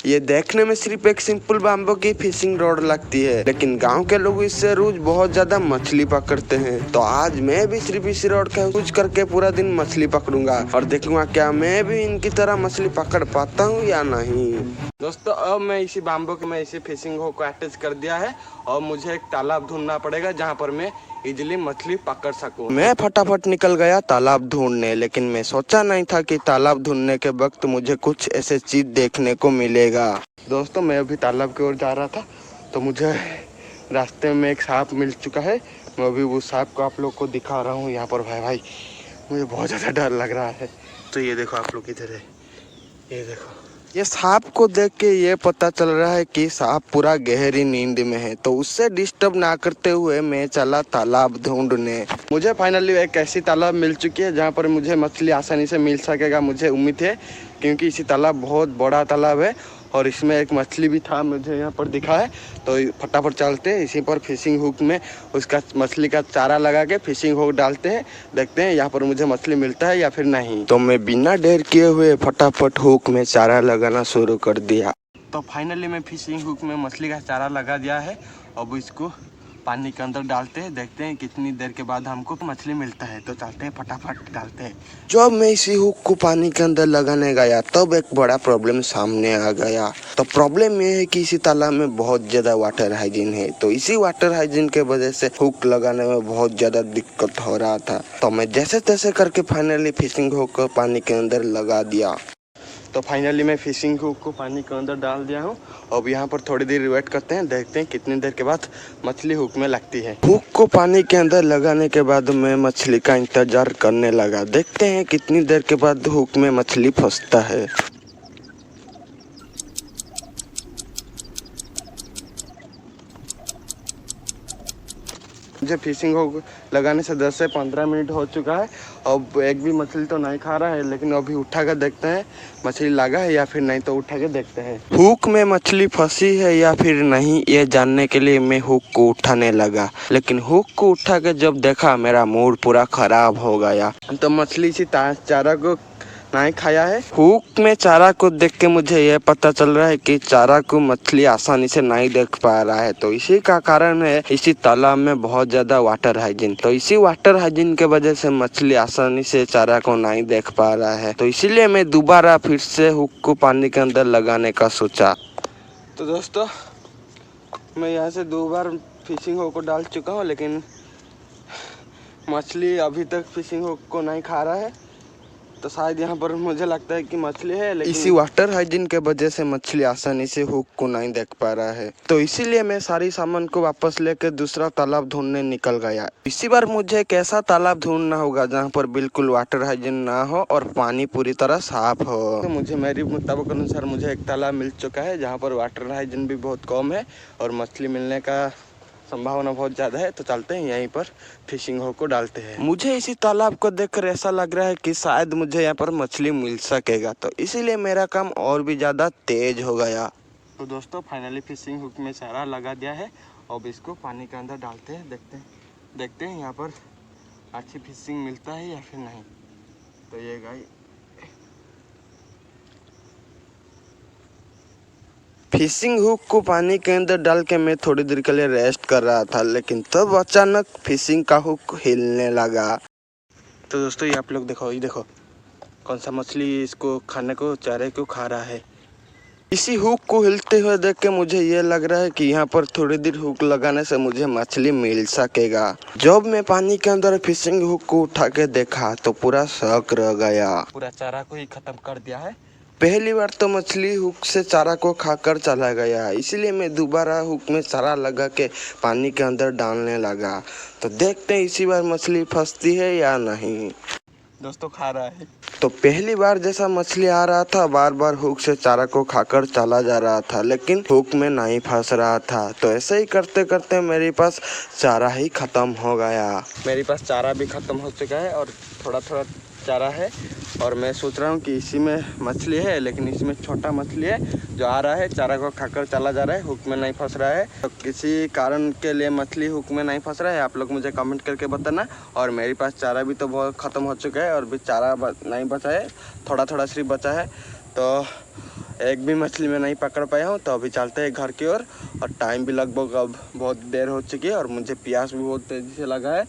ये देखने में सिर्फ एक सिंपल बाम्बू की फिशिंग रॉड लगती है, लेकिन गांव के लोग इससे रोज बहुत ज्यादा मछली पकड़ते हैं। तो आज मैं भी सिर्फ इसी रॉड का यूज करके पूरा दिन मछली पकड़ूंगा और देखूंगा क्या मैं भी इनकी तरह मछली पकड़ पाता हूँ या नहीं। दोस्तों अब मैं इसी बाम्बू के मैं इसी फिशिंग होक को अटैच कर दिया है और मुझे एक तालाब ढूंढना पड़ेगा जहाँ पर मैं इजिली मछली पकड़ सकूं। मैं फटाफट निकल गया तालाब ढूंढने, लेकिन मैं सोचा नहीं था कि तालाब ढूंढने के वक्त मुझे कुछ ऐसे चीज देखने को मिलेगा। दोस्तों मैं अभी तालाब की ओर जा रहा था तो मुझे रास्ते में एक सांप मिल चुका है। मैं अभी उस सांप को आप लोग को दिखा रहा हूँ यहाँ पर। भाई मुझे बहुत ज़्यादा डर लग रहा है। तो ये देखो आप लोग इधर है, ये देखो। ये सांप को देख के ये पता चल रहा है कि सांप पूरा गहरी नींद में है, तो उससे डिस्टर्ब ना करते हुए मैं चला तालाब ढूंढने। मुझे फाइनली एक ऐसी तालाब मिल चुकी है जहाँ पर मुझे मछली आसानी से मिल सकेगा, मुझे उम्मीद है, क्योंकि इसी तालाब बहुत बड़ा तालाब है और इसमें एक मछली भी था मुझे यहाँ पर दिखा है। तो फटाफट चलते हैं इसी पर फिशिंग हुक में उसका मछली का चारा लगा के फिशिंग हुक डालते हैं, देखते हैं यहाँ पर मुझे मछली मिलता है या फिर नहीं। तो मैं बिना देर किए हुए फटाफट हुक में चारा लगाना शुरू कर दिया। तो फाइनली मैं फिशिंग हुक में मछली का चारा लगा दिया है। अब इसको पानी के अंदर डालते हैं, देखते हैं कितनी देर के बाद हमको मछली मिलता है। तो चलते हैं फटाफट डालते हैं। जब मैं इसी हुक को पानी के अंदर लगाने गया तब एक बड़ा प्रॉब्लम सामने आ गया। तो प्रॉब्लम ये है कि इसी तालाब में बहुत ज्यादा वाटर हाइजीन है, तो इसी वाटर हाइजीन के वजह से हुक लगाने में बहुत ज्यादा दिक्कत हो रहा था। तो मैं जैसे तैसे करके फाइनली फिशिंग हुक को पानी के अंदर लगा दिया। तो फाइनली मैं फिशिंग हुक को पानी के अंदर डाल दिया हूँ। अब यहाँ पर थोड़ी देर वेट करते हैं, देखते हैं कितनी देर के बाद मछली हुक में लगती है। हुक को पानी के अंदर लगाने के बाद मैं मछली का इंतजार करने लगा, देखते हैं कितनी देर के बाद हुक में मछली फंसता है। मुझे फिशिंग हुक लगाने से 10 से 15 मिनट हो चुका है। अब एक भी मछली तो नहीं खा रहा है, लेकिन अभी उठा कर देखते हैं मछली लगा है या फिर नहीं। तो उठा के देखते हैं हुक में मछली फंसी है या फिर नहीं, ये जानने के लिए मैं हुक को उठाने लगा। लेकिन हुक को उठा के जब देखा मेरा मूड पूरा खराब हो गया। तो मछली इसी चारा को नहीं खाया है। हुक में चारा को देख के मुझे यह पता चल रहा है कि चारा को मछली आसानी से नहीं देख पा रहा है। तो इसी का कारण है इसी तालाब में बहुत ज्यादा वाटर हाइजीन। तो इसी वाटर हाइजीन के वजह से मछली आसानी से चारा को नहीं देख पा रहा है। तो इसीलिए मैं दोबारा फिर से हुक को पानी के अंदर लगाने का सोचा। तो दोस्तों मैं यहाँ से 2 बार फिशिंग हुक को डाल चुका हूँ, लेकिन मछली अभी तक फिशिंग हुक को नहीं खा रहा है। तो शायद यहाँ पर मुझे लगता है कि मछली है, लेकिन इसी वाटर हाइजीन के वजह से मछली आसानी से हुक को नहीं देख पा रहा है। तो इसीलिए मैं सारी सामान को वापस लेकर दूसरा तालाब ढूंढने निकल गया। इसी बार मुझे एक ऐसा तालाब ढूंढना होगा जहाँ पर बिल्कुल वाटर हाइजीन ना हो और पानी पूरी तरह साफ हो। तो मुझे मेरी मुताबिक अनुसार मुझे एक तालाब मिल चुका है जहाँ पर वाटर हाइजीन भी बहुत कम है और मछली मिलने का संभावना बहुत ज़्यादा है। तो चलते हैं यहीं पर फिशिंग हुक को डालते हैं। मुझे इसी तालाब को देखकर ऐसा लग रहा है कि शायद मुझे यहाँ पर मछली मिल सकेगा, तो इसीलिए मेरा काम और भी ज़्यादा तेज हो गया। तो दोस्तों फाइनली फिशिंग हुक में चारा लगा दिया है। अब इसको पानी के अंदर डालते हैं, देखते हैं यहाँ पर अच्छी फिशिंग मिलता है या फिर नहीं। तो ये गाइस फिशिंग हुक को पानी के अंदर डाल के मैं थोड़ी देर के लिए रेस्ट कर रहा था, लेकिन तब अचानक फिशिंग का हुक हिलने लगा। तो दोस्तों ये आप लोग देखो, ये देखो कौन सा मछली इसको खाने को चारे को खा रहा है। इसी हुक को हिलते हुए देख के मुझे ये लग रहा है कि यहाँ पर थोड़ी देर हुक लगाने से मुझे मछली मिल सकेगा। जब मैं पानी के अंदर फिशिंग हुक को उठा के देखा तो पूरा शक रह गया, पूरा चारा को ही खत्म कर दिया है। पहली बार तो मछली हुक से चारा को खाकर चला गया, इसलिए मैं दोबारा हुक में चारा लगा के पानी के अंदर डालने लगा। तो देखते हैं इसी बार मछली फंसती है या नहीं। दोस्तों खा रहा है। तो पहली बार जैसा मछली आ रहा था, बार बार हुक से चारा को खाकर चला जा रहा था, लेकिन हुक में नहीं फंस रहा था। तो ऐसे ही करते करते मेरे पास चारा ही खत्म हो गया। मेरे पास चारा भी खत्म हो चुका है और थोड़ा थोड़ा चारा है और मैं सोच रहा हूँ कि इसी में मछली है, लेकिन इसमें छोटा मछली है जो आ रहा है चारा को खाकर चला जा रहा है, हुक में नहीं फंस रहा है। तो किसी कारण के लिए मछली हुक में नहीं फंस रहा है, आप लोग मुझे कमेंट करके बताना। और मेरे पास चारा भी तो बहुत ख़त्म हो चुका है और भी चारा नहीं बचा है, थोड़ा थोड़ा सिर्फ बचा है। तो एक भी मछली मैं नहीं पकड़ पाया हूँ। तो अभी चलते हैं घर की ओर और टाइम भी लगभग अब बहुत देर हो चुकी है और मुझे प्यास भी बहुत तेजी से लगा है।